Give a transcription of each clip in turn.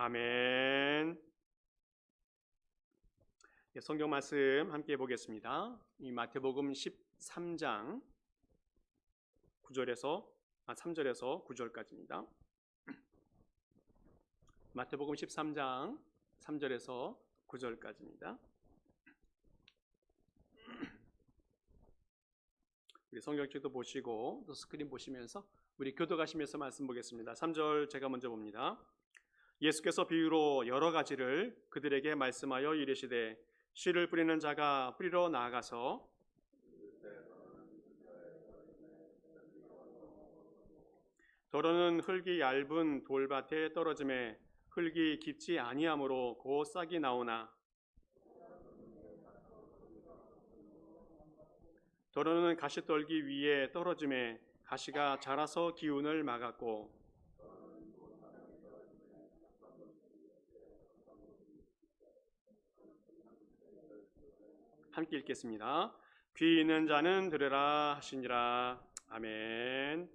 아멘. 성경 말씀 함께 보겠습니다. 이 마태복음 13장 3절에서 9절까지입니다. 마태복음 13장 3절에서 9절까지입니다. 우리 성경책도 보시고 또 스크린 보시면서 우리 교독하시면서 말씀 보겠습니다. 3절 제가 먼저 봅니다. 예수께서 비유로 여러 가지를 그들에게 말씀하여 이르시되 씨를 뿌리는 자가 뿌리러 나아가서 더러는 흙이 얇은 돌밭에 떨어짐에 흙이 깊지 아니하므로 곧 싹이 나오나 더러는 가시떨기 위에 떨어짐에 가시가 자라서 기운을 막았고 함께 읽겠습니다. 귀 있는 자는 들으라 하시니라. 아멘.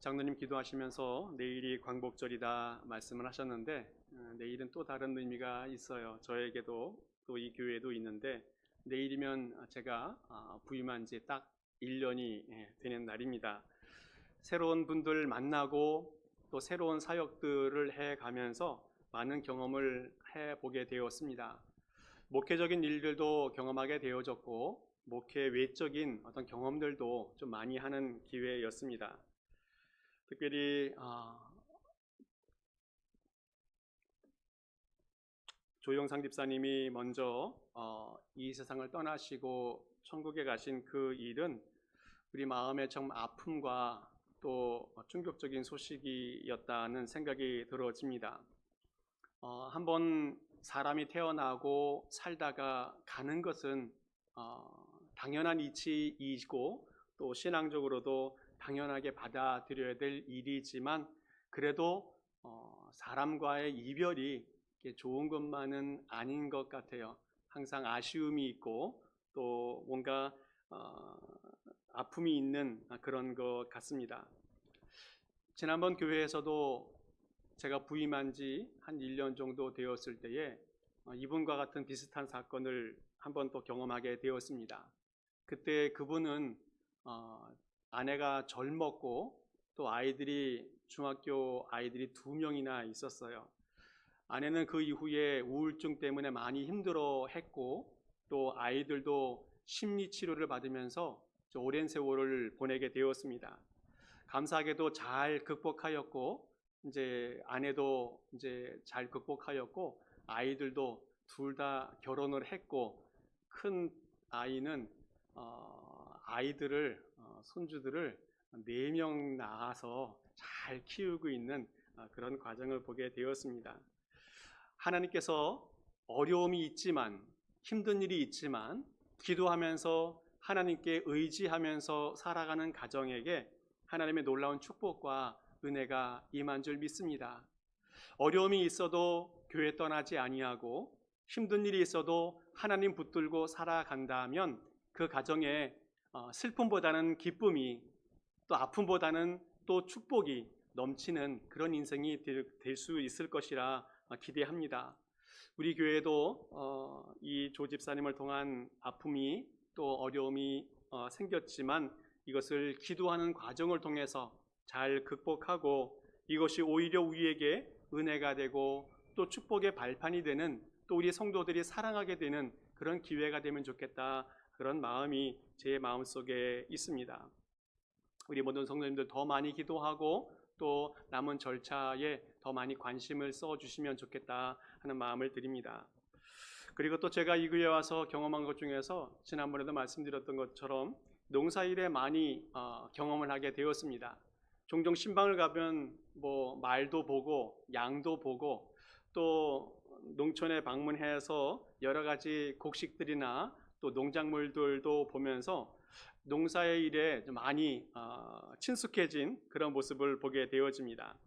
장로님 기도하시면서 내일이 광복절이다 말씀을 하셨는데 내일은 또 다른 의미가 있어요. 저에게도 또 이 교회도 있는데 내일이면 제가 부임한 지 딱 1년이 되는 날입니다. 새로운 분들 만나고 또 새로운 사역들을 해가면서 많은 경험을 해보게 되었습니다. 목회적인 일들도 경험하게 되어졌고 목회 외적인 어떤 경험들도 좀 많이 하는 기회였습니다. 특별히 조영상 집사님이 먼저 이 세상을 떠나시고 천국에 가신 그 일은 우리 마음의 참 아픔과 또 충격적인 소식이었다는 생각이 들어집니다. 한번 사람이 태어나고 살다가 가는 것은 당연한 이치이고 또 신앙적으로도 당연하게 받아들여야 될 일이지만 그래도 사람과의 이별이 좋은 것만은 아닌 것 같아요. 항상 아쉬움이 있고 또 뭔가 아픔이 있는 그런 것 같습니다. 지난번 교회에서도 제가 부임한 지 한 1년 정도 되었을 때에 이분과 같은 비슷한 사건을 한 번 또 경험하게 되었습니다. 그때 그분은 아내가 젊었고 또 중학교 아이들이 2명이나 있었어요. 아내는 그 이후에 우울증 때문에 많이 힘들어했고 또 아이들도 심리치료를 받으면서 오랜 세월을 보내게 되었습니다. 감사하게도 잘 극복하였고 이제 아내도 이제 잘 극복하였고 아이들도 둘 다 결혼을 했고 큰 아이는 아이들을 손주들을 4명 낳아서 잘 키우고 있는 그런 과정을 보게 되었습니다. 하나님께서 어려움이 있지만 힘든 일이 있지만 기도하면서 하나님께 의지하면서 살아가는 가정에게 하나님의 놀라운 축복과 은혜가 임한 줄 믿습니다. 어려움이 있어도 교회 떠나지 아니하고 힘든 일이 있어도 하나님 붙들고 살아간다면 그 가정에 슬픔보다는 기쁨이 또 아픔보다는 또 축복이 넘치는 그런 인생이 될 수 있을 것이라 기대합니다. 우리 교회도 이 조 집사님을 통한 아픔이 또 어려움이 생겼지만 이것을 기도하는 과정을 통해서 잘 극복하고 이것이 오히려 우리에게 은혜가 되고 또 축복의 발판이 되는 또 우리 성도들이 사랑하게 되는 그런 기회가 되면 좋겠다, 그런 마음이 제 마음속에 있습니다. 우리 모든 성도님들 더 많이 기도하고 또 남은 절차에 더 많이 관심을 써주시면 좋겠다 하는 마음을 드립니다. 그리고 또 제가 이 교회에 와서 경험한 것 중에서 지난번에도 말씀드렸던 것처럼 농사일에 많이 경험을 하게 되었습니다. 종종 신방을 가면 말도 보고 양도 보고 또 농촌에 방문해서 여러 가지 곡식들이나 또 농작물들도 보면서 농사의 일에 많이 친숙해진 그런 모습을 보게 되어집니다.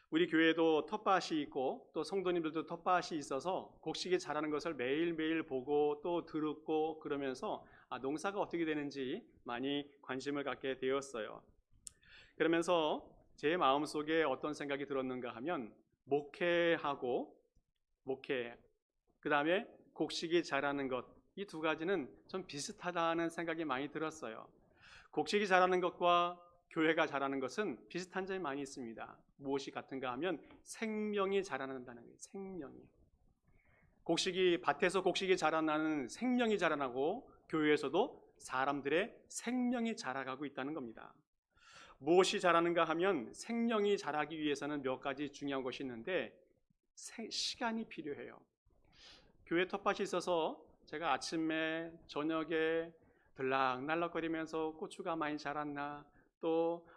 우리 교회도 텃밭이 있고 또 성도님들도 텃밭이 있어서 곡식이 자라는 것을 매일매일 보고 또 듣고 그러면서 농사가 어떻게 되는지 많이 관심을 갖게 되었어요. 그러면서 제 마음속에 어떤 생각이 들었는가 하면 목회, 그다음에 곡식이 자라는 것, 이 두 가지는 좀 비슷하다는 생각이 많이 들었어요. 곡식이 자라는 것과 교회가 자라는 것은 비슷한 점이 많이 있습니다. 무엇이 같은가 하면 생명이 자라난다는 거예요. 생명이. 밭에서 곡식이 자라나는 생명이 자라나고 교회에서도 사람들의 생명이 자라가고 있다는 겁니다. 무엇이 자라는가 하면 생명이 자라기 위해서는 몇 가지 중요한 것이 있는데 시간이 필요해요. 교회 텃밭이 있어서 제가 아침에 저녁에 들락날락거리면서 고추가 많이 자랐나 또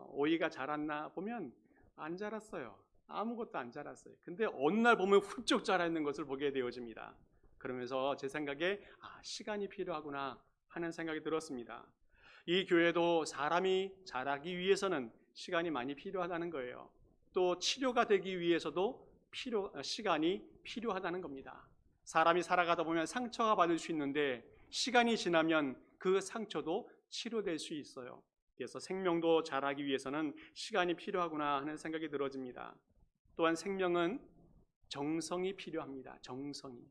오이가 자랐나 보면 안 자랐어요. 아무것도 안 자랐어요. 근데 어느 날 보면 훌쩍 자라 있는 것을 보게 되어집니다. 그러면서 제 생각에 시간이 필요하구나 하는 생각이 들었습니다. 이 교회도 사람이 자라기 위해서는 시간이 많이 필요하다는 거예요. 또 치료가 되기 위해서도 시간이 필요하다는 겁니다. 사람이 살아가다 보면 상처가 받을 수 있는데 시간이 지나면 그 상처도 치료될 수 있어요. 그래서 생명도 자라기 위해서는 시간이 필요하구나 하는 생각이 들어집니다. 또한 생명은 정성이 필요합니다. 정성이.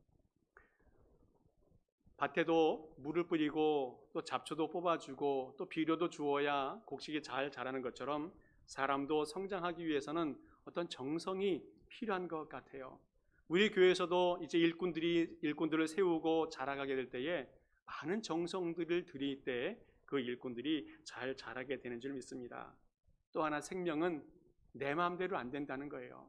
밭에도 물을 뿌리고 또 잡초도 뽑아주고 또 비료도 주어야 곡식이 잘 자라는 것처럼 사람도 성장하기 위해서는 어떤 정성이 필요한 것 같아요. 우리 교회에서도 이제 일꾼들을 세우고 자라가게 될 때에 많은 정성들을 들일 때 그 일꾼들이 잘 자라게 되는 줄 믿습니다. 또 하나 생명은 내 마음대로 안 된다는 거예요.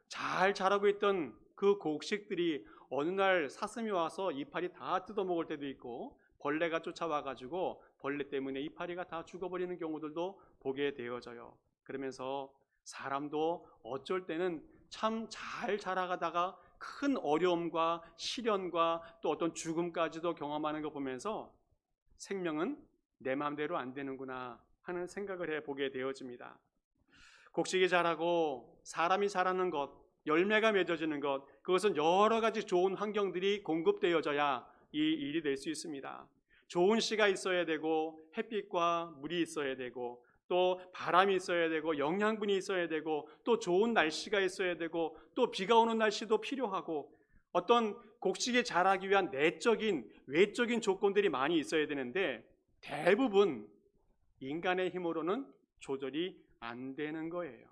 잘 자라고 있던 그 곡식들이 어느 날 사슴이 와서 이파리 다 뜯어먹을 때도 있고 벌레가 쫓아와가지고 벌레 때문에 이파리가 다 죽어버리는 경우들도 보게 되어져요. 그러면서 사람도 어쩔 때는 참 잘 자라가다가 큰 어려움과 시련과 또 어떤 죽음까지도 경험하는 거 보면서 생명은 내 마음대로 안 되는구나 하는 생각을 해보게 되어집니다. 곡식이 자라고 사람이 자라는 것, 열매가 맺어지는 것, 그것은 여러 가지 좋은 환경들이 공급되어져야 이 일이 될 수 있습니다. 좋은 씨가 있어야 되고 햇빛과 물이 있어야 되고 또 바람이 있어야 되고 영양분이 있어야 되고 또 좋은 날씨가 있어야 되고 또 비가 오는 날씨도 필요하고 어떤 곡식이 자라기 위한 내적인 외적인 조건들이 많이 있어야 되는데 대부분 인간의 힘으로는 조절이 안 되는 거예요.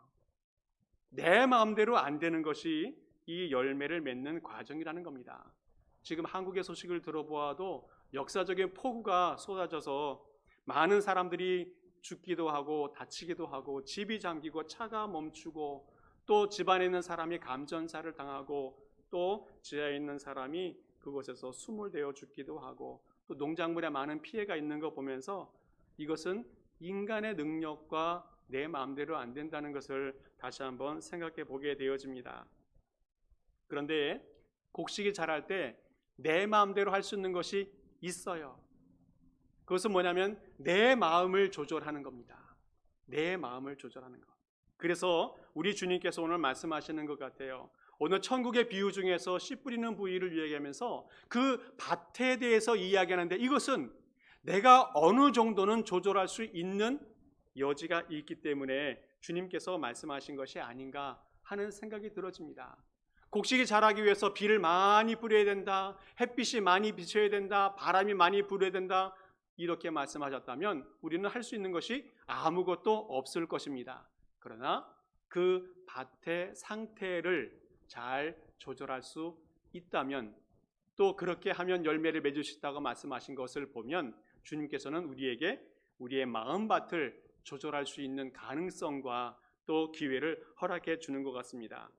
내 마음대로 안 되는 것이 이 열매를 맺는 과정이라는 겁니다. 지금 한국의 소식을 들어보아도 역사적인 폭우가 쏟아져서 많은 사람들이 죽기도 하고 다치기도 하고 집이 잠기고 차가 멈추고 또 집안에 있는 사람이 감전사를 당하고 또 지하에 있는 사람이 그곳에서 수몰 되어 죽기도 하고 또 농작물에 많은 피해가 있는 거 보면서 이것은 인간의 능력과 내 마음대로 안 된다는 것을 다시 한번 생각해 보게 되어집니다. 그런데 곡식이 자랄 때 내 마음대로 할 수 있는 것이 있어요. 그것은 뭐냐면 내 마음을 조절하는 겁니다. 내 마음을 조절하는 것. 그래서 우리 주님께서 오늘 말씀하시는 것 같아요. 오늘 천국의 비유 중에서 씨 뿌리는 부위를 이야기하면서 그 밭에 대해서 이야기하는데 이것은 내가 어느 정도는 조절할 수 있는 여지가 있기 때문에 주님께서 말씀하신 것이 아닌가 하는 생각이 들어집니다. 곡식이 자라기 위해서 비를 많이 뿌려야 된다, 햇빛이 많이 비쳐야 된다, 바람이 많이 불어야 된다 이렇게 말씀하셨다면 우리는 할 수 있는 것이 아무것도 없을 것입니다. 그러나 그 밭의 상태를 잘 조절할 수 있다면 또 그렇게 하면 열매를 맺을 수 있다고 말씀하신 것을 보면 주님께서는 우리에게 우리의 마음밭을 조절할 수 있는 가능성과 또 기회를 허락해 주는 것 같습니다.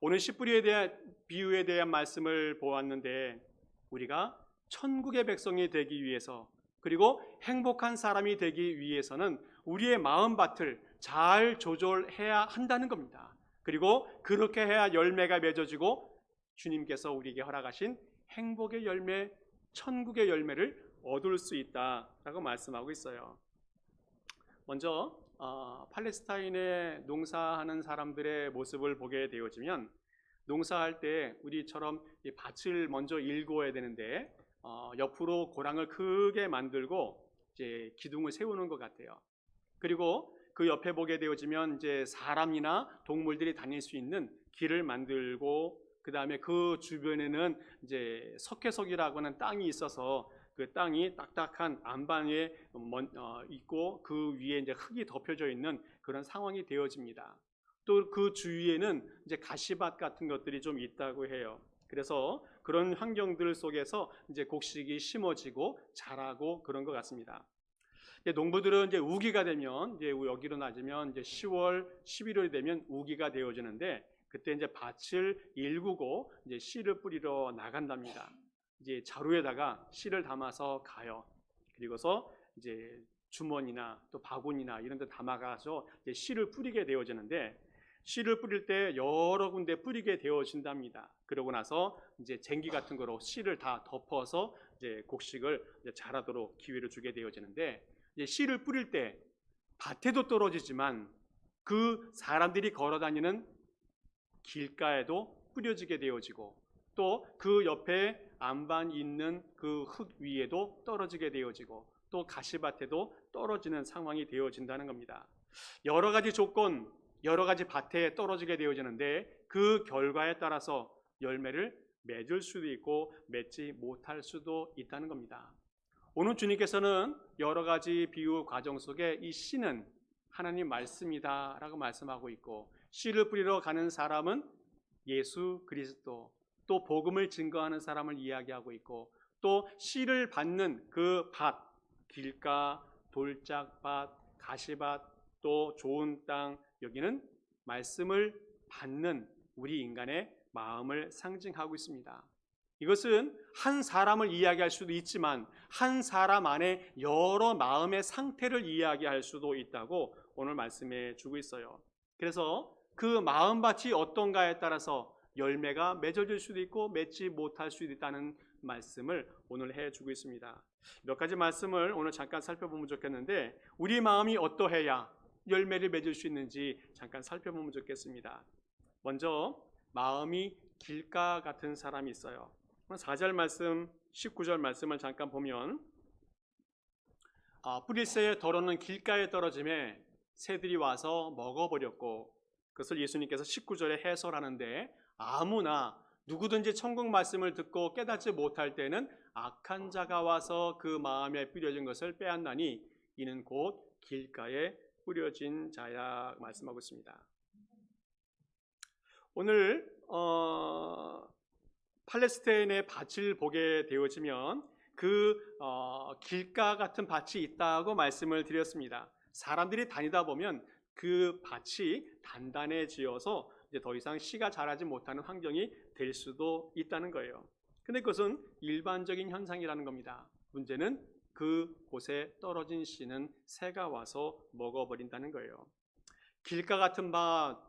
오늘 씨 뿌리에 대한 비유에 대한 말씀을 보았는데 우리가 천국의 백성이 되기 위해서 그리고 행복한 사람이 되기 위해서는 우리의 마음밭을 잘 조절해야 한다는 겁니다. 그리고 그렇게 해야 열매가 맺어지고 주님께서 우리에게 허락하신 행복의 열매, 천국의 열매를 얻을 수 있다라고 말씀하고 있어요. 먼저 팔레스타인에 농사하는 사람들의 모습을 보게 되어지면 농사할 때 우리처럼 이 밭을 먼저 일궈야 되는데 옆으로 고랑을 크게 만들고 이제 기둥을 세우는 것 같아요. 그리고 그 옆에 보게 되어지면 이제 사람이나 동물들이 다닐 수 있는 길을 만들고, 그 다음에 그 주변에는 이제 석회석이라고 하는 땅이 있어서 그 땅이 딱딱한 안방에 있고 그 위에 이제 흙이 덮여져 있는 그런 상황이 되어집니다. 또 그 주위에는 이제 가시밭 같은 것들이 좀 있다고 해요. 그래서 그런 환경들 속에서 이제 곡식이 심어지고 자라고 그런 것 같습니다. 농부들은 이제 우기가 되면, 이제 여기로 낮으면 이제 10월, 11월이 되면 우기가 되어지는데, 그때 이제 밭을 일구고 이제 씨를 뿌리러 나간답니다. 이제 자루에다가 씨를 담아서 가요. 그리고서 이제 주머니나 또 바구니나 이런 데 담아가서 이제 씨를 뿌리게 되어지는데, 씨를 뿌릴 때 여러 군데 뿌리게 되어진답니다. 그러고 나서 이제 쟁기 같은 거로 씨를 다 덮어서 이제 곡식을 이제 자라도록 기회를 주게 되어지는데, 이제 씨를 뿌릴 때 밭에도 떨어지지만 그 사람들이 걸어다니는 길가에도 뿌려지게 되어지고, 또 그 옆에 안반 있는 그 흙 위에도 떨어지게 되어지고, 또 가시밭에도 떨어지는 상황이 되어진다는 겁니다. 여러 가지 조건, 여러 가지 밭에 떨어지게 되어지는데, 그 결과에 따라서 열매를 맺을 수도 있고 맺지 못할 수도 있다는 겁니다. 오늘 주님께서는 여러 가지 비유 과정 속에 이 씨는 하나님 말씀이다 라고 말씀하고 있고, 씨를 뿌리러 가는 사람은 예수 그리스도, 또 복음을 증거하는 사람을 이야기하고 있고, 또 씨를 받는 그 밭, 길가, 돌짝밭, 가시밭, 또 좋은 땅, 여기는 말씀을 받는 우리 인간의 마음을 상징하고 있습니다. 이것은 한 사람을 이야기할 수도 있지만 한 사람 안에 여러 마음의 상태를 이야기할 수도 있다고 오늘 말씀해 주고 있어요. 그래서 그 마음밭이 어떤가에 따라서 열매가 맺어질 수도 있고 맺지 못할 수도 있다는 말씀을 오늘 해주고 있습니다. 몇 가지 말씀을 오늘 잠깐 살펴보면 좋겠는데, 우리 마음이 어떠해야 열매를 맺을 수 있는지 잠깐 살펴보면 좋겠습니다. 먼저 마음이 길가 같은 사람이 있어요. 4절 말씀, 19절 말씀을 잠깐 보면, 뿌리새에 덜어놓은 길가에 떨어짐에 새들이 와서 먹어버렸고, 그것을 예수님께서 19절에 해설하는데, 아무나 누구든지 천국 말씀을 듣고 깨닫지 못할 때는 악한 자가 와서 그 마음에 뿌려진 것을 빼앗나니 이는 곧 길가에 뿌려진 자야 말씀하고 있습니다. 오늘 팔레스타인의 밭을 보게 되어지면 그 길가 같은 밭이 있다고 말씀을 드렸습니다. 사람들이 다니다 보면 그 밭이 단단해지어서 이제 더 이상 씨가 자라지 못하는 환경이 될 수도 있다는 거예요. 근데 그것은 일반적인 현상이라는 겁니다. 문제는 그 곳에 떨어진 씨는 새가 와서 먹어버린다는 거예요. 길가 같은 밭,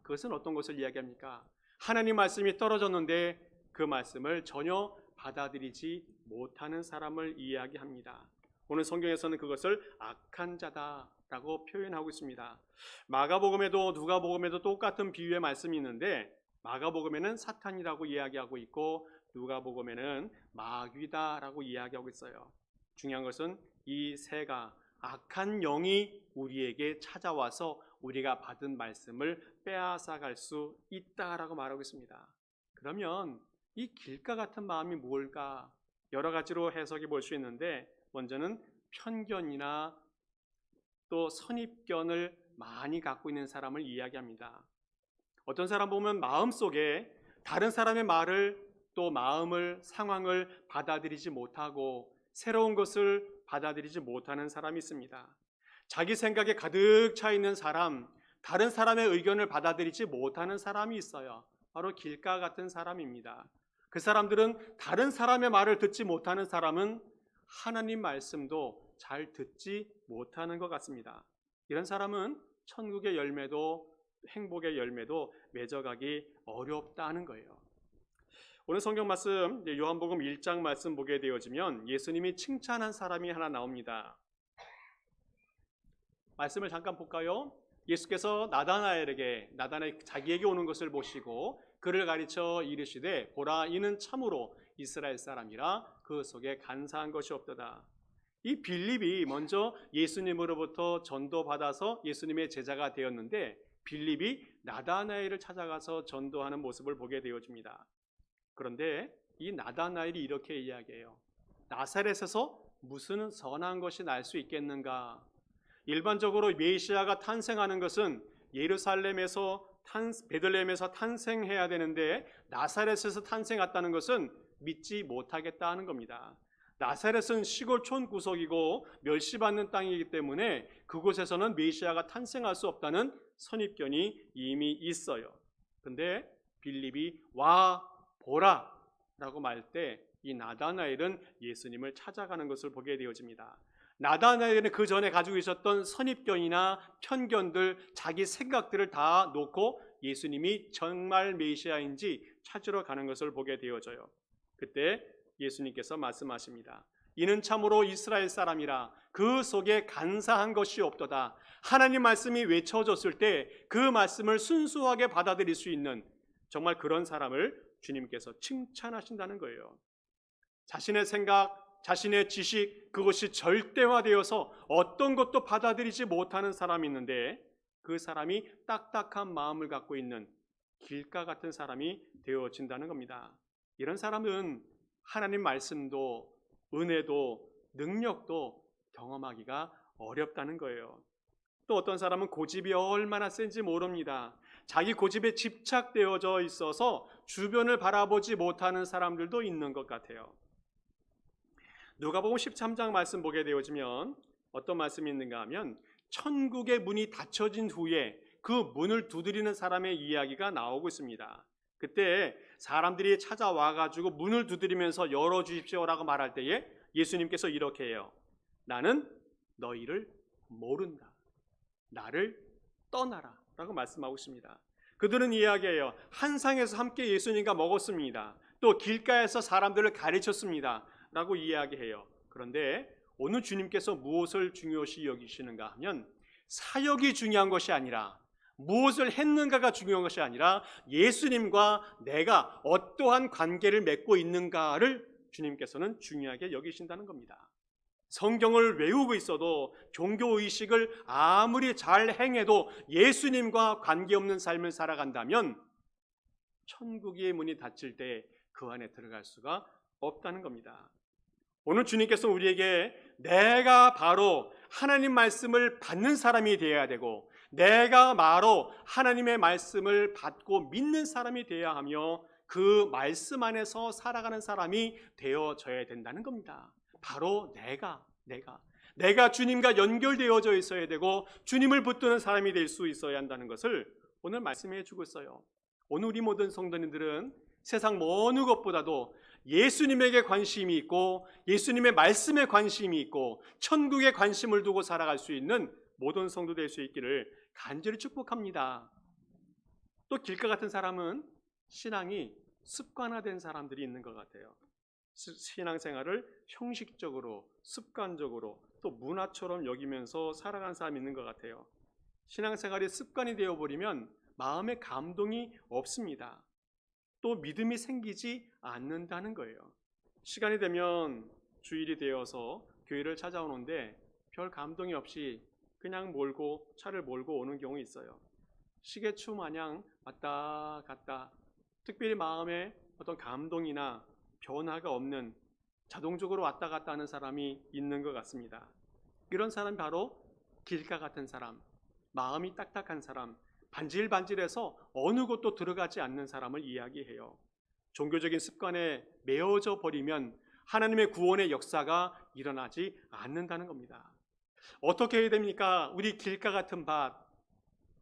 그것은 어떤 것을 이야기합니까? 하나님 말씀이 떨어졌는데 그 말씀을 전혀 받아들이지 못하는 사람을 이야기합니다. 오늘 성경에서는 그것을 악한 자다라고 표현하고 있습니다. 마가복음에도 누가복음에도 똑같은 비유의 말씀이 있는데, 마가복음에는 사탄이라고 이야기하고 있고 누가복음에는 마귀다라고 이야기하고 있어요. 중요한 것은 이 새가, 악한 영이 우리에게 찾아와서 우리가 받은 말씀을 빼앗아갈 수 있다라고 말하고 있습니다. 그러면 이 길가 같은 마음이 뭘까? 여러 가지로 해석해 볼 수 있는데, 먼저는 편견이나 또 선입견을 많이 갖고 있는 사람을 이야기합니다. 어떤 사람 보면 마음속에 다른 사람의 말을, 또 마음을, 상황을 받아들이지 못하고 새로운 것을 받아들이지 못하는 사람이 있습니다. 자기 생각에 가득 차 있는 사람, 다른 사람의 의견을 받아들이지 못하는 사람이 있어요. 바로 길가 같은 사람입니다. 그 사람들은, 다른 사람의 말을 듣지 못하는 사람은 하나님 말씀도 잘 듣지 못하는 것 같습니다. 이런 사람은 천국의 열매도 행복의 열매도 맺어가기 어렵다는 거예요. 오늘 성경 말씀, 요한복음 1장 말씀 보게 되어지면 예수님이 칭찬한 사람이 하나 나옵니다. 말씀을 잠깐 볼까요? 예수께서 나다나엘에게 자기에게 오는 것을 보시고 그를 가리쳐 이르시되, 보라, 이는 참으로 이스라엘 사람이라 그 속에 간사한 것이 없도다. 이 빌립이 먼저 예수님으로부터 전도받아서 예수님의 제자가 되었는데 빌립이 나다나엘을 찾아가서 전도하는 모습을 보게 되어집니다. 그런데 이 나다나엘이 이렇게 이야기해요. 나사렛에서 무슨 선한 것이 날 수 있겠는가? 일반적으로 메시아가 탄생하는 것은 예루살렘에서 베들레헴에서 탄생해야 되는데 나사렛에서 탄생했다는 것은 믿지 못하겠다 하는 겁니다. 나사렛은 시골촌 구석이고 멸시받는 땅이기 때문에 그곳에서는 메시아가 탄생할 수 없다는 선입견이 이미 있어요. 근데 빌립이 와 보라 라고 말 때 이 나다나엘은 예수님을 찾아가는 것을 보게 되어집니다. 나다나엘은 그 전에 가지고 있었던 선입견이나 편견들, 자기 생각들을 다 놓고 예수님이 정말 메시아인지 찾으러 가는 것을 보게 되어져요. 그때 예수님께서 말씀하십니다. 이는 참으로 이스라엘 사람이라 그 속에 간사한 것이 없도다. 하나님 말씀이 외쳐졌을 때 그 말씀을 순수하게 받아들일 수 있는 정말 그런 사람을 주님께서 칭찬하신다는 거예요. 자신의 생각, 자신의 지식, 그것이 절대화되어서 어떤 것도 받아들이지 못하는 사람이 있는데 그 사람이 딱딱한 마음을 갖고 있는 길가 같은 사람이 되어진다는 겁니다. 이런 사람은 하나님 말씀도 은혜도 능력도 경험하기가 어렵다는 거예요. 또 어떤 사람은 고집이 얼마나 센지 모릅니다. 자기 고집에 집착되어져 있어서 주변을 바라보지 못하는 사람들도 있는 것 같아요. 누가복음 13장 말씀 보게 되어지면 어떤 말씀이 있는가 하면 천국의 문이 닫혀진 후에 그 문을 두드리는 사람의 이야기가 나오고 있습니다. 그때 사람들이 찾아와가지고 문을 두드리면서 열어주십시오라고 말할 때에 예수님께서 이렇게 해요. 나는 너희를 모른다. 나를 떠나라 라고 말씀하고 있습니다. 그들은 이야기해요. 한상에서 함께 예수님과 먹었습니다. 또 길가에서 사람들을 가르쳤습니다 라고 이야기해요. 그런데 오늘 주님께서 무엇을 중요시 여기시는가 하면 사역이 중요한 것이 아니라 무엇을 했는가가 중요한 것이 아니라 예수님과 내가 어떠한 관계를 맺고 있는가를 주님께서는 중요하게 여기신다는 겁니다. 성경을 외우고 있어도 종교의식을 아무리 잘 행해도 예수님과 관계없는 삶을 살아간다면 천국의 문이 닫힐 때 그 안에 들어갈 수가 없다는 겁니다. 오늘 주님께서 우리에게 내가 바로 하나님 말씀을 받는 사람이 되어야 되고 내가 바로 하나님의 말씀을 받고 믿는 사람이 되어야 하며 그 말씀 안에서 살아가는 사람이 되어져야 된다는 겁니다. 바로 내가 주님과 연결되어져 있어야 되고 주님을 붙드는 사람이 될 수 있어야 한다는 것을 오늘 말씀해 주고 있어요. 오늘 우리 모든 성도님들은 세상 어느 것보다도 예수님에게 관심이 있고 예수님의 말씀에 관심이 있고 천국에 관심을 두고 살아갈 수 있는 모든 성도 될 수 있기를 간절히 축복합니다. 또 길가 같은 사람은 신앙이 습관화된 사람들이 있는 것 같아요. 신앙생활을 형식적으로 습관적으로 또 문화처럼 여기면서 살아가는 사람이 있는 것 같아요. 신앙생활이 습관이 되어버리면 마음에 감동이 없습니다. 또 믿음이 생기지 않는다는 거예요. 시간이 되면 주일이 되어서 교회를 찾아오는데 별 감동이 없이 그냥 차를 몰고 오는 경우 있어요. 시계추 마냥 왔다 갔다 특별히 마음에 어떤 감동이나 변화가 없는 자동적으로 왔다 갔다 하는 사람이 있는 것 같습니다. 이런 사람이 바로 길가 같은 사람, 마음이 딱딱한 사람, 반질반질해서 어느 곳도 들어가지 않는 사람을 이야기해요. 종교적인 습관에 매어져 버리면 하나님의 구원의 역사가 일어나지 않는다는 겁니다. 어떻게 해야 됩니까? 우리 길가 같은 밭,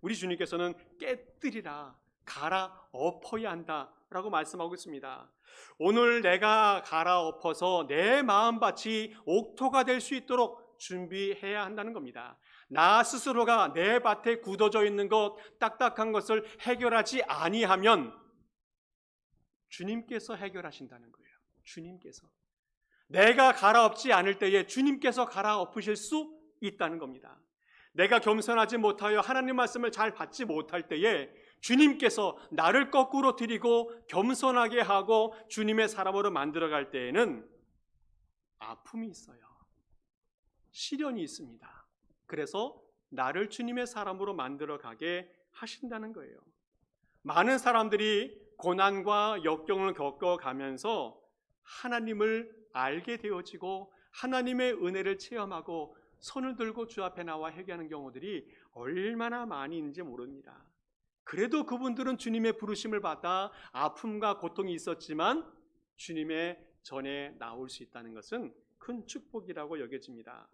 우리 주님께서는 깨뜨리라, 갈아엎어야 한다라고 말씀하고 있습니다. 오늘 내가 갈아엎어서 내 마음밭이 옥토가 될 수 있도록 준비해야 한다는 겁니다. 나 스스로가 내 밭에 굳어져 있는 것, 딱딱한 것을 해결하지 아니하면 주님께서 해결하신다는 거예요. 주님께서. 내가 갈아엎지 않을 때에 주님께서 갈아엎으실 수 있다는 겁니다. 내가 겸손하지 못하여 하나님 말씀을 잘 받지 못할 때에 주님께서 나를 거꾸로 드리고 겸손하게 하고 주님의 사람으로 만들어갈 때에는 아픔이 있어요. 시련이 있습니다. 그래서 나를 주님의 사람으로 만들어 가게 하신다는 거예요. 많은 사람들이 고난과 역경을 겪어가면서 하나님을 알게 되어지고 하나님의 은혜를 체험하고 손을 들고 주 앞에 나와 회개하는 경우들이 얼마나 많이 있는지 모릅니다. 그래도 그분들은 주님의 부르심을 받아 아픔과 고통이 있었지만 주님의 전에 나올 수 있다는 것은 큰 축복이라고 여겨집니다.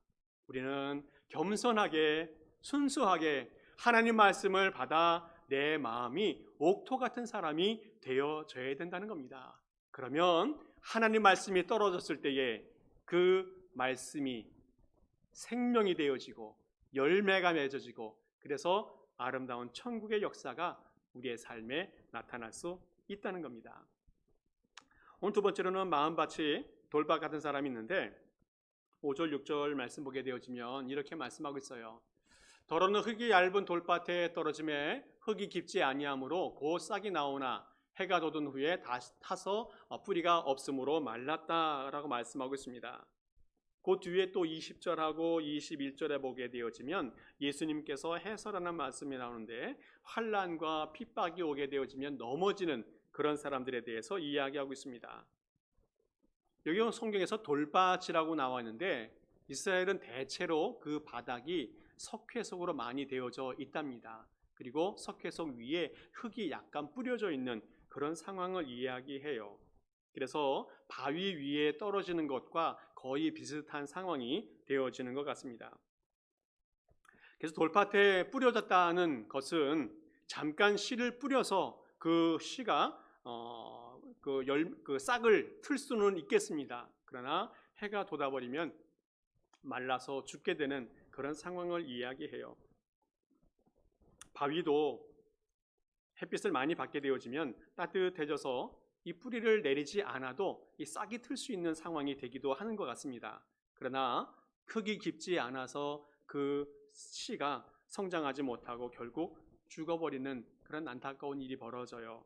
우리는 겸손하게 순수하게 하나님 말씀을 받아 내 마음이 옥토 같은 사람이 되어져야 된다는 겁니다. 그러면 하나님 말씀이 떨어졌을 때에 그 말씀이 생명이 되어지고 열매가 맺어지고 그래서 아름다운 천국의 역사가 우리의 삶에 나타날 수 있다는 겁니다. 오늘 두 번째로는 마음밭이 돌밭 같은 사람이 있는데 5절 6절 말씀 보게 되어지면 이렇게 말씀하고 있어요. 더러는 흙이 얇은 돌밭에 떨어짐에 흙이 깊지 아니하므로 곧 싹이 나오나 해가 돋은 후에 다시 타서 뿌리가 없으므로 말랐다라고 말씀하고 있습니다. 그 뒤에 또 20절하고 21절에 보게 되어지면 예수님께서 해설하는 말씀이 나오는데 환난과 핍박이 오게 되어지면 넘어지는 그런 사람들에 대해서 이야기하고 있습니다. 여기 성경에서 돌밭이라고 나와 있는데 이스라엘은 대체로 그 바닥이 석회석으로 많이 되어져 있답니다. 그리고 석회석 위에 흙이 약간 뿌려져 있는 그런 상황을 이야기해요. 그래서 바위 위에 떨어지는 것과 거의 비슷한 상황이 되어지는 것 같습니다. 그래서 돌밭에 뿌려졌다는 것은 잠깐 씨를 뿌려서 그 씨가 그 싹을 틀 수는 있겠습니다. 그러나 해가 돋아버리면 말라서 죽게 되는 그런 상황을 이야기해요. 바위도 햇빛을 많이 받게 되어지면 따뜻해져서 이 뿌리를 내리지 않아도 이 싹이 틀 수 있는 상황이 되기도 하는 것 같습니다. 그러나 흙이 깊지 않아서 그 씨가 성장하지 못하고 결국 죽어버리는 그런 안타까운 일이 벌어져요.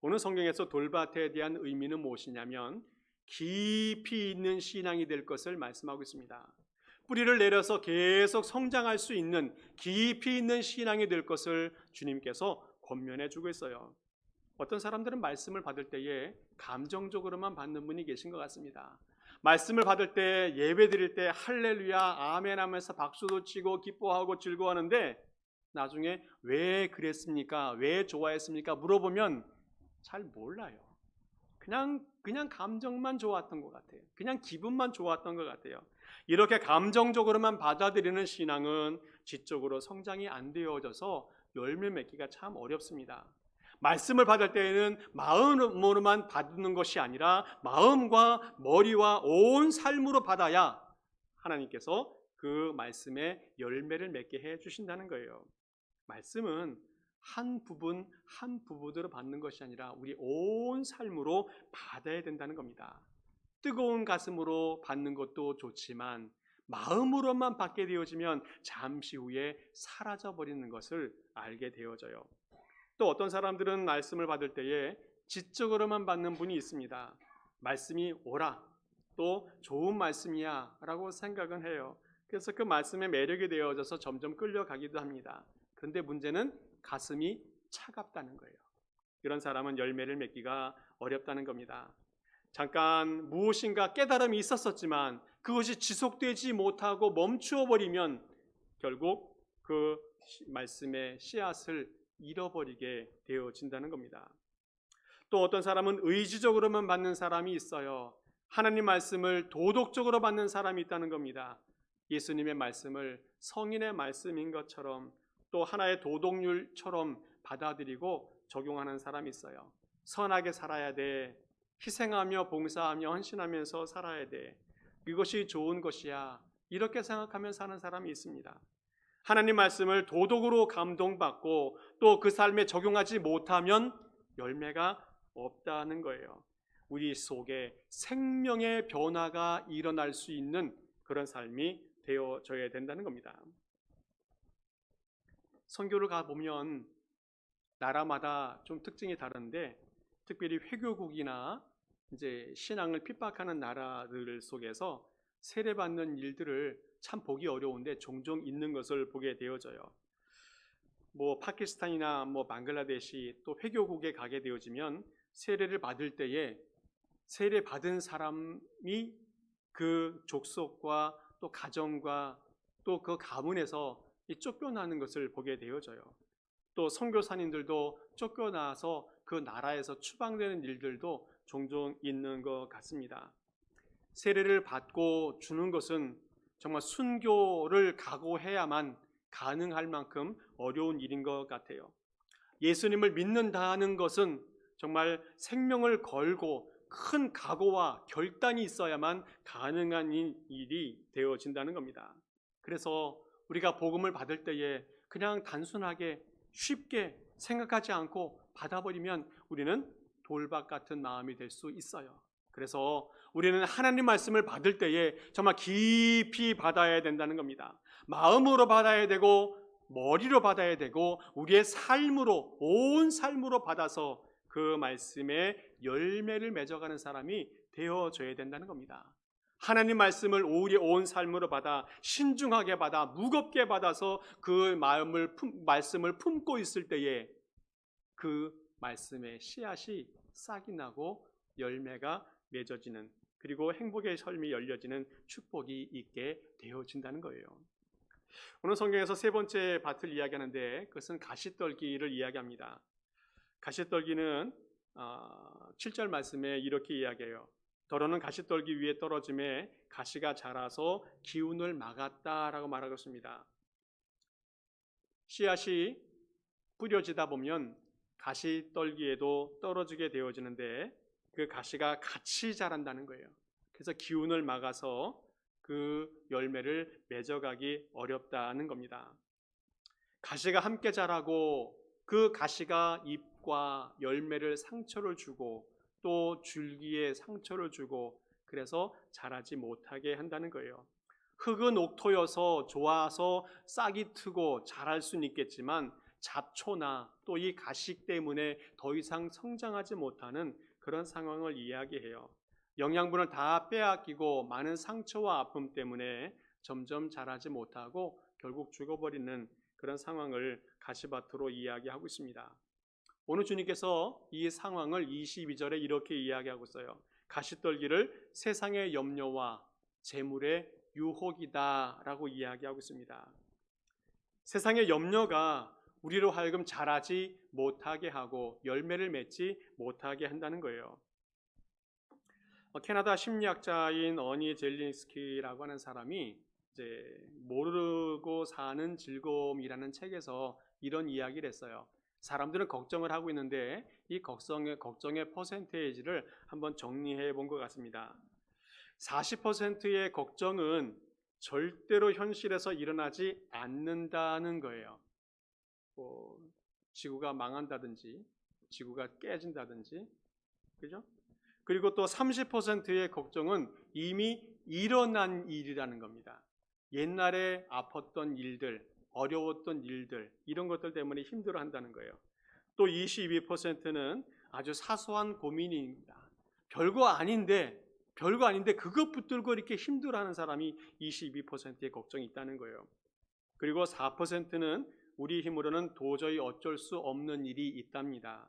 오늘 성경에서 돌밭에 대한 의미는 무엇이냐면 깊이 있는 신앙이 될 것을 말씀하고 있습니다. 뿌리를 내려서 계속 성장할 수 있는 깊이 있는 신앙이 될 것을 주님께서 권면해 주고 있어요. 어떤 사람들은 말씀을 받을 때에 감정적으로만 받는 분이 계신 것 같습니다. 말씀을 받을 때 예배 드릴 때 할렐루야 아멘 하면서 박수도 치고 기뻐하고 즐거워하는데 나중에 왜 그랬습니까? 왜 좋아했습니까? 물어보면 잘 몰라요. 그냥 감정만 좋았던 것 같아요. 그냥 기분만 좋았던 것 같아요. 이렇게 감정적으로만 받아들이는 신앙은 지적으로 성장이 안 되어져서 열매 맺기가 참 어렵습니다. 말씀을 받을 때에는 마음으로만 받는 것이 아니라 마음과 머리와 온 삶으로 받아야 하나님께서 그 말씀의 열매를 맺게 해 주신다는 거예요. 말씀은 한 부분으로 받는 것이 아니라 우리 온 삶으로 받아야 된다는 겁니다. 뜨거운 가슴으로 받는 것도 좋지만 마음으로만 받게 되어지면 잠시 후에 사라져버리는 것을 알게 되어져요. 또 어떤 사람들은 말씀을 받을 때에 지적으로만 받는 분이 있습니다. 말씀이 오라, 또 좋은 말씀이야 라고 생각은 해요. 그래서 그 말씀에 매력이 되어져서 점점 끌려가기도 합니다. 그런데 문제는 가슴이 차갑다는 거예요. 이런 사람은 열매를 맺기가 어렵다는 겁니다. 잠깐 무엇인가 깨달음이 있었지만 그것이 지속되지 못하고 멈추어 버리면 결국 그 말씀의 씨앗을 잃어버리게 되어진다는 겁니다. 또 어떤 사람은 의지적으로만 받는 사람이 있어요. 하나님 말씀을 도덕적으로 받는 사람이 있다는 겁니다. 예수님의 말씀을 성인의 말씀인 것처럼 또 하나의 도덕률처럼 받아들이고 적용하는 사람이 있어요. 선하게 살아야 돼. 희생하며 봉사하며 헌신하면서 살아야 돼. 이것이 좋은 것이야. 이렇게 생각하며 사는 사람이 있습니다. 하나님 말씀을 도덕으로 감동받고 또 그 삶에 적용하지 못하면 열매가 없다는 거예요. 우리 속에 생명의 변화가 일어날 수 있는 그런 삶이 되어져야 된다는 겁니다. 선교를 가보면 나라마다 좀 특징이 다른데 특별히 회교국이나 이제 신앙을 핍박하는 나라들 속에서 세례받는 일들을 참 보기 어려운데 종종 있는 것을 보게 되어져요. 파키스탄이나 방글라데시 또 회교국에 가게 되어지면 세례를 받을 때에 세례 받은 사람이 그 족속과 또 가정과 또 그 가문에서 쫓겨나는 것을 보게 되어져요. 또 선교사님들도 쫓겨나서 그 나라에서 추방되는 일들도 종종 있는 것 같습니다. 세례를 받고 주는 것은 정말 순교를 각오해야만 가능할 만큼 어려운 일인 것 같아요. 예수님을 믿는다는 것은 정말 생명을 걸고 큰 각오와 결단이 있어야만 가능한 일이 되어진다는 겁니다. 그래서 우리가 복음을 받을 때에 그냥 단순하게 쉽게 생각하지 않고 받아버리면 우리는 돌박 같은 마음이 될 수 있어요. 그래서 우리는 하나님 말씀을 받을 때에 정말 깊이 받아야 된다는 겁니다. 마음으로 받아야 되고 머리로 받아야 되고 우리의 삶으로, 온 삶으로 받아서 그 말씀에 열매를 맺어가는 사람이 되어줘야 된다는 겁니다. 하나님 말씀을 우리의 온 삶으로 받아 신중하게 받아 무겁게 받아서 그 말씀을 품고 있을 때에 그 말씀의 씨앗이 싹이 나고 열매가 맺어지는, 그리고 행복의 삶이 열려지는 축복이 있게 되어진다는 거예요. 오늘 성경에서 세 번째 밭을 이야기하는데 그것은 가시떨기를 이야기합니다. 가시떨기는 7절 말씀에 이렇게 이야기해요. 더러는 가시떨기 위에 떨어짐에 가시가 자라서 기운을 막았다라고 말하고 있습니다. 씨앗이 뿌려지다 보면 가시떨기에도 떨어지게 되어지는데 그 가시가 같이 자란다는 거예요. 그래서 기운을 막아서 그 열매를 맺어가기 어렵다는 겁니다. 가시가 함께 자라고 그 가시가 잎과 열매를 상처를 주고 또 줄기에 상처를 주고 그래서 자라지 못하게 한다는 거예요. 흙은 옥토여서 좋아서 싹이 트고 자랄 수는 있겠지만 잡초나 또 이 가시 때문에 더 이상 성장하지 못하는 그런 상황을 이야기해요. 영양분을 다 빼앗기고 많은 상처와 아픔 때문에 점점 자라지 못하고 결국 죽어버리는 그런 상황을 가시밭으로 이야기하고 있습니다. 오늘 주님께서 이 상황을 22절에 이렇게 이야기하고 있어요. 가시떨기를 세상의 염려와 재물의 유혹이다 라고 이야기하고 있습니다. 세상의 염려가 우리로 하여금 자라지 못하게 하고 열매를 맺지 못하게 한다는 거예요. 캐나다 심리학자인 어니 젤린스키라고 하는 사람이 모르고 사는 즐거움이라는 책에서 이런 이야기를 했어요. 사람들은 걱정을 하고 있는데 이 걱정의 퍼센테이지를 한번 정리해 본 것 같습니다. 40%의 걱정은 절대로 현실에서 일어나지 않는다는 거예요. 지구가 망한다든지 지구가 깨진다든지, 그죠? 그리고 또 30%의 걱정은 이미 일어난 일이라는 겁니다. 옛날에 아팠던 일들, 어려웠던 일들, 이런 것들 때문에 힘들어한다는 거예요. 또 22%는 아주 사소한 고민입니다. 별거 아닌데 그것 붙들고 이렇게 힘들어하는 사람이 22%의 걱정이 있다는 거예요. 그리고 4%는 우리 힘으로는 도저히 어쩔 수 없는 일이 있답니다.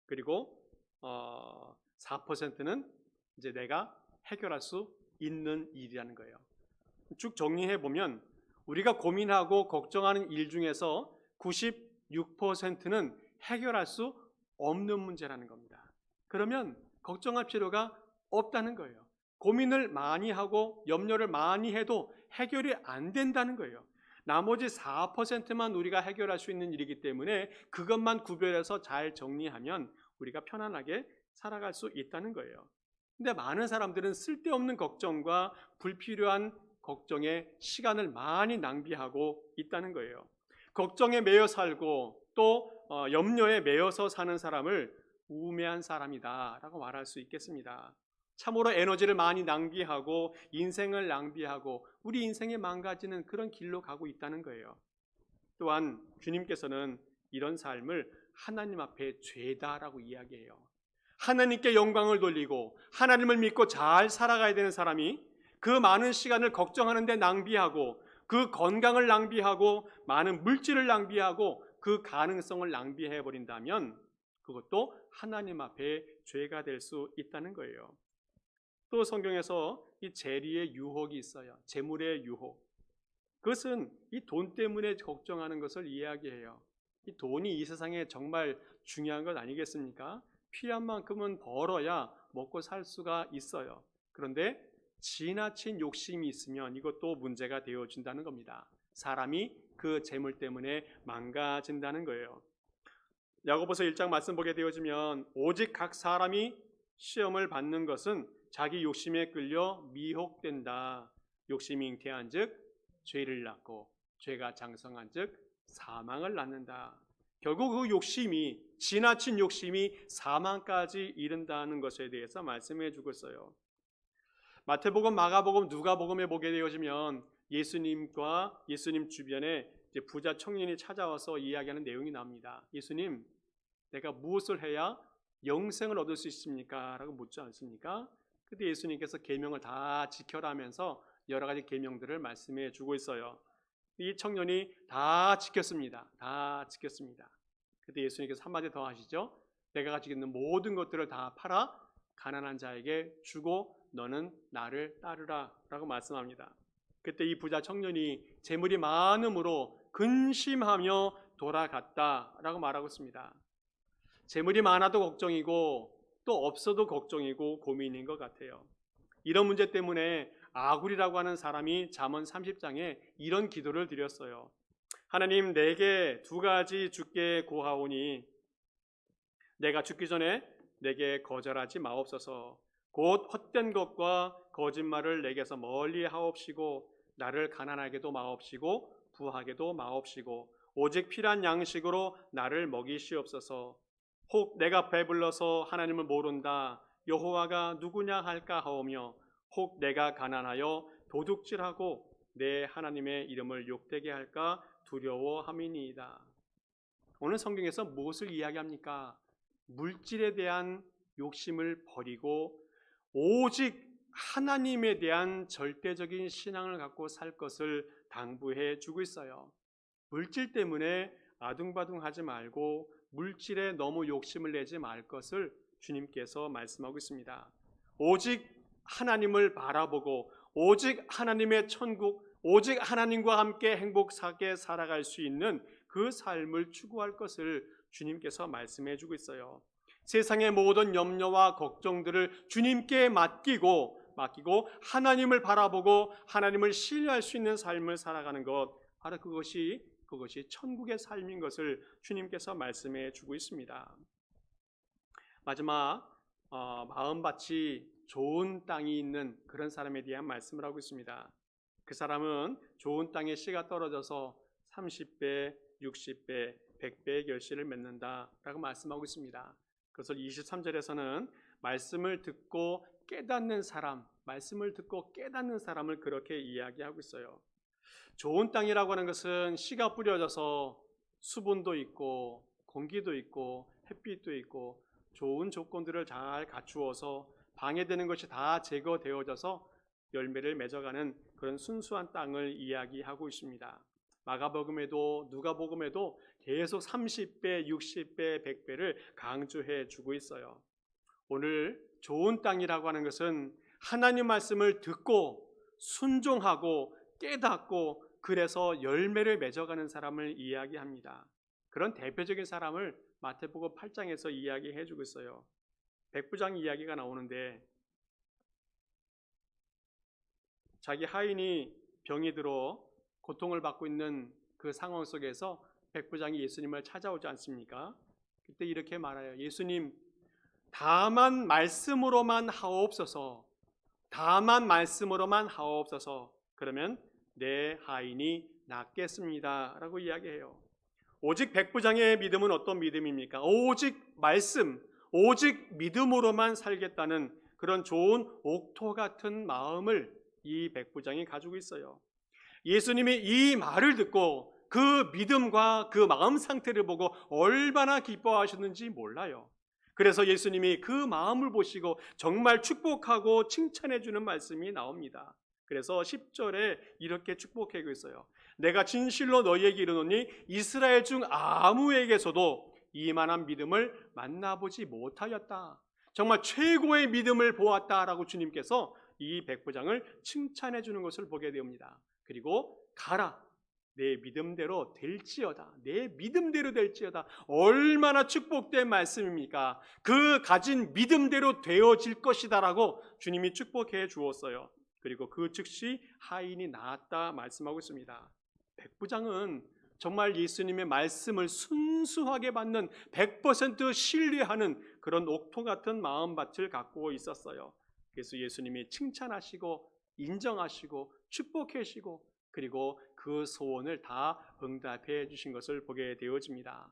그리고 4%는 이제 내가 해결할 수 있는 일이라는 거예요. 쭉 정리해 보면 우리가 고민하고 걱정하는 일 중에서 96%는 해결할 수 없는 문제라는 겁니다. 그러면 걱정할 필요가 없다는 거예요. 고민을 많이 하고 염려를 많이 해도 해결이 안 된다는 거예요. 나머지 4%만 우리가 해결할 수 있는 일이기 때문에 그것만 구별해서 잘 정리하면 우리가 편안하게 살아갈 수 있다는 거예요. 근데 많은 사람들은 쓸데없는 걱정과 불필요한 걱정에 시간을 많이 낭비하고 있다는 거예요. 걱정에 매여 살고 또 염려에 매여서 사는 사람을 우매한 사람이다 라고 말할 수 있겠습니다. 참으로 에너지를 많이 낭비하고 인생을 낭비하고 우리 인생이 망가지는 그런 길로 가고 있다는 거예요. 또한 주님께서는 이런 삶을 하나님 앞에 죄다라고 이야기해요. 하나님께 영광을 돌리고 하나님을 믿고 잘 살아가야 되는 사람이 그 많은 시간을 걱정하는 데 낭비하고 그 건강을 낭비하고 많은 물질을 낭비하고 그 가능성을 낭비해 버린다면 그것도 하나님 앞에 죄가 될 수 있다는 거예요. 또 성경에서 이 재리의 유혹이 있어요. 재물의 유혹. 그것은 이 돈 때문에 걱정하는 것을 이야기해요. 이 돈이 이 세상에 정말 중요한 것 아니겠습니까? 필요한 만큼은 벌어야 먹고 살 수가 있어요. 그런데 지나친 욕심이 있으면 이것도 문제가 되어진다는 겁니다. 사람이 그 재물 때문에 망가진다는 거예요. 야고보서 1장 말씀 보게 되어지면 오직 각 사람이 시험을 받는 것은 자기 욕심에 끌려 미혹된다. 욕심이 잉태한즉 죄를 낳고 죄가 장성한즉 사망을 낳는다. 결국 그 욕심이 지나친 욕심이 사망까지 이른다는 것에 대해서 말씀해 주고 있어요. 마태복음, 마가복음, 누가복음에 보게 되어지면 예수님과 예수님 주변에 이제 부자 청년이 찾아와서 이야기하는 내용이 나옵니다. 예수님, 내가 무엇을 해야 영생을 얻을 수 있습니까? 라고 묻지 않습니까? 그때 예수님께서 계명을 다 지켜라면서 여러 가지 계명들을 말씀해 주고 있어요. 이 청년이 다 지켰습니다. 다 지켰습니다. 그때 예수님께서 한마디 더 하시죠. 내가 가지고 있는 모든 것들을 다 팔아 가난한 자에게 주고 너는 나를 따르라 라고 말씀합니다. 그때 이 부자 청년이 재물이 많음으로 근심하며 돌아갔다라고 말하고 있습니다. 재물이 많아도 걱정이고 또 없어도 걱정이고 고민인 것 같아요. 이런 문제 때문에 아굴이라고 하는 사람이 잠언 30장에 이런 기도를 드렸어요. 하나님, 내게 두 가지 주께 구하오니 내가 죽기 전에 내게 거절하지 마옵소서. 곧 헛된 것과 거짓말을 내게서 멀리 하옵시고 나를 가난하게도 마옵시고 부하게도 마옵시고 오직 필요한 양식으로 나를 먹이시옵소서. 혹 내가 배불러서 하나님을 모른다 여호와가 누구냐 할까 하오며 혹 내가 가난하여 도둑질하고 내 하나님의 이름을 욕되게 할까 두려워함이니이다. 오늘 성경에서 무엇을 이야기합니까? 물질에 대한 욕심을 버리고 오직 하나님에 대한 절대적인 신앙을 갖고 살 것을 당부해 주고 있어요. 물질 때문에 아둥바둥하지 말고 물질에 너무 욕심을 내지 말 것을 주님께서 말씀하고 있습니다. 오직 하나님을 바라보고 오직 하나님의 천국, 오직 하나님과 함께 행복하게 살아갈 수 있는 그 삶을 추구할 것을 주님께서 말씀해 주고 있어요. 세상의 모든 염려와 걱정들을 주님께 맡기고 하나님을 바라보고 하나님을 신뢰할 수 있는 삶을 살아가는 것, 바로 그것이 천국의 삶인 것을 주님께서 말씀해 주고 있습니다. 마지막 마음밭이 좋은 땅이 있는 그런 사람에 대한 말씀을 하고 있습니다. 그 사람은 좋은 땅에 씨가 떨어져서 30배, 60배, 100배의 결실을 맺는다라고 말씀하고 있습니다. 그래서 23절에서는 말씀을 듣고 깨닫는 사람, 말씀을 듣고 깨닫는 사람을 그렇게 이야기하고 있어요. 좋은 땅이라고 하는 것은 씨가 뿌려져서 수분도 있고 공기도 있고 햇빛도 있고 좋은 조건들을 잘 갖추어서 방해되는 것이 다 제거되어져서 열매를 맺어가는 그런 순수한 땅을 이야기하고 있습니다. 마가복음에도 누가복음에도 계속 30배, 60배, 100배를 강조해 주고 있어요. 오늘 좋은 땅이라고 하는 것은 하나님 말씀을 듣고 순종하고 깨닫고 그래서 열매를 맺어가는 사람을 이야기합니다. 그런 대표적인 사람을 마태복음 8장에서 이야기해 주고 있어요. 백부장 이야기가 나오는데 자기 하인이 병이 들어 고통을 받고 있는 그 상황 속에서 백부장이 예수님을 찾아오지 않습니까? 그때 이렇게 말해요. 예수님, 다만 말씀으로만 하옵소서. 다만 말씀으로만 하옵소서. 그러면 내 하인이 낫겠습니다. 라고 이야기해요. 오직 백부장의 믿음은 어떤 믿음입니까? 오직 말씀, 오직 믿음으로만 살겠다는 그런 좋은 옥토 같은 마음을 이 백부장이 가지고 있어요. 예수님이 이 말을 듣고 그 믿음과 그 마음 상태를 보고 얼마나 기뻐하셨는지 몰라요. 그래서 예수님이 그 마음을 보시고 정말 축복하고 칭찬해 주는 말씀이 나옵니다. 그래서 10절에 이렇게 축복하고 있어요. 내가 진실로 너희에게 이르노니 이스라엘 중 아무에게서도 이만한 믿음을 만나보지 못하였다. 정말 최고의 믿음을 보았다라고 주님께서 이 백부장을 칭찬해 주는 것을 보게 됩니다. 그리고 가라, 내 믿음대로 될지어다. 내 믿음대로 될지어다. 얼마나 축복된 말씀입니까? 그 가진 믿음대로 되어질 것이다라고 주님이 축복해 주었어요. 그리고 그 즉시 하인이 나았다 말씀하고 있습니다. 백부장은 정말 예수님의 말씀을 순수하게 받는 100% 신뢰하는 그런 옥토 같은 마음밭을 갖고 있었어요. 그래서 예수님이 칭찬하시고 인정하시고 축복해 주시고 그리고 그 소원을 다 응답해 주신 것을 보게 되어집니다.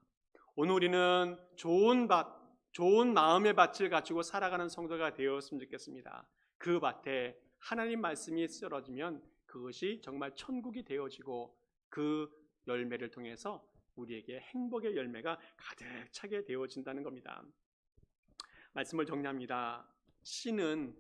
오늘 우리는 좋은 마음의 밭을 가지고 살아가는 성도가 되었으면 좋겠습니다. 그 밭에 하나님 말씀이 쓰러지면 그것이 정말 천국이 되어지고 그 열매를 통해서 우리에게 행복의 열매가 가득 차게 되어진다는 겁니다. 말씀을 정리합니다. 씨는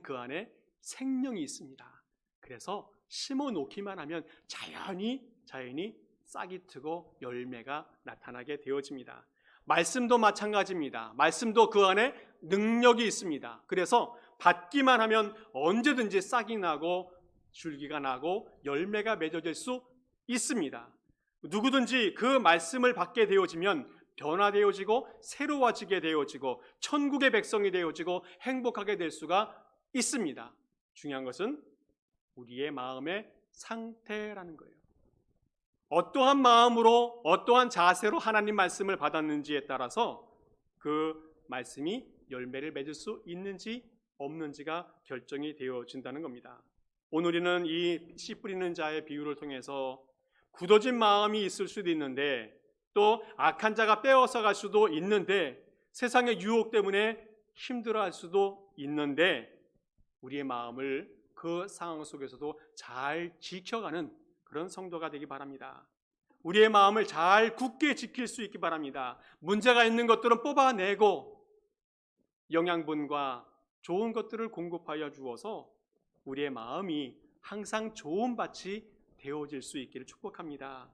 그 안에 생명이 있습니다. 그래서 심어 놓기만 하면 자연히 싹이 트고 열매가 나타나게 되어집니다. 말씀도 마찬가지입니다. 말씀도 그 안에 능력이 있습니다. 그래서 받기만 하면 언제든지 싹이 나고 줄기가 나고 열매가 맺어질 수 있습니다. 누구든지 그 말씀을 받게 되어지면 변화되어지고 새로워지게 되어지고 천국의 백성이 되어지고 행복하게 될 수가 있습니다. 중요한 것은 우리의 마음의 상태라는 거예요. 어떠한 마음으로 어떠한 자세로 하나님 말씀을 받았는지에 따라서 그 말씀이 열매를 맺을 수 있는지 없는지가 결정이 되어진다는 겁니다. 오늘 우리는 이 씨 뿌리는 자의 비유를 통해서 굳어진 마음이 있을 수도 있는데 또 악한 자가 빼앗아 갈 수도 있는데 세상의 유혹 때문에 힘들어할 수도 있는데 우리의 마음을 그 상황 속에서도 잘 지켜가는 그런 성도가 되기 바랍니다. 우리의 마음을 잘 굳게 지킬 수 있기 바랍니다. 문제가 있는 것들은 뽑아내고 영양분과 좋은 것들을 공급하여 주어서 우리의 마음이 항상 좋은 밭이 되어질 수 있기를 축복합니다.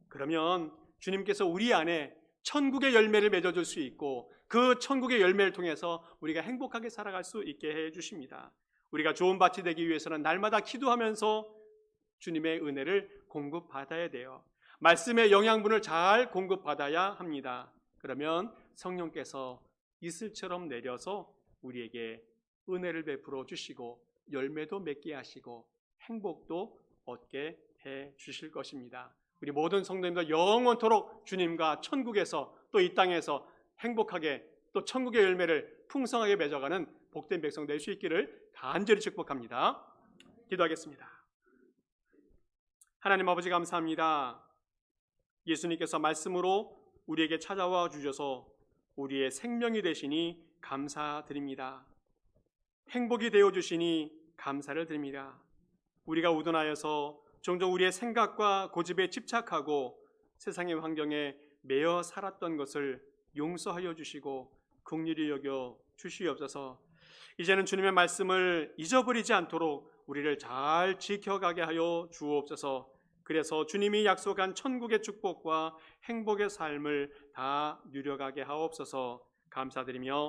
그러면 주님께서 우리 안에 천국의 열매를 맺어줄 수 있고 그 천국의 열매를 통해서 우리가 행복하게 살아갈 수 있게 해주십니다. 우리가 좋은 밭이 되기 위해서는 날마다 기도하면서 주님의 은혜를 공급받아야 돼요. 말씀의 영양분을 잘 공급받아야 합니다. 그러면 성령께서 이슬처럼 내려서 우리에게 은혜를 베풀어 주시고 열매도 맺게 하시고 행복도 얻게 해 주실 것입니다. 우리 모든 성도님들 영원토록 주님과 천국에서 또 이 땅에서 행복하게 또 천국의 열매를 풍성하게 맺어가는 복된 백성 될 수 있기를 간절히 축복합니다. 기도하겠습니다. 하나님 아버지 감사합니다. 예수님께서 말씀으로 우리에게 찾아와 주셔서 우리의 생명이 되시니 감사드립니다. 행복이 되어 주시니 감사를 드립니다. 우리가 우둔하여서 종종 우리의 생각과 고집에 집착하고 세상의 환경에 매여 살았던 것을 용서하여 주시고 긍휼히 여겨 주시옵소서. 이제는 주님의 말씀을 잊어버리지 않도록 우리를 잘 지켜가게 하여 주옵소서. 그래서 주님이 약속한 천국의 축복과 행복의 삶을 다 누려가게 하옵소서. 감사드리며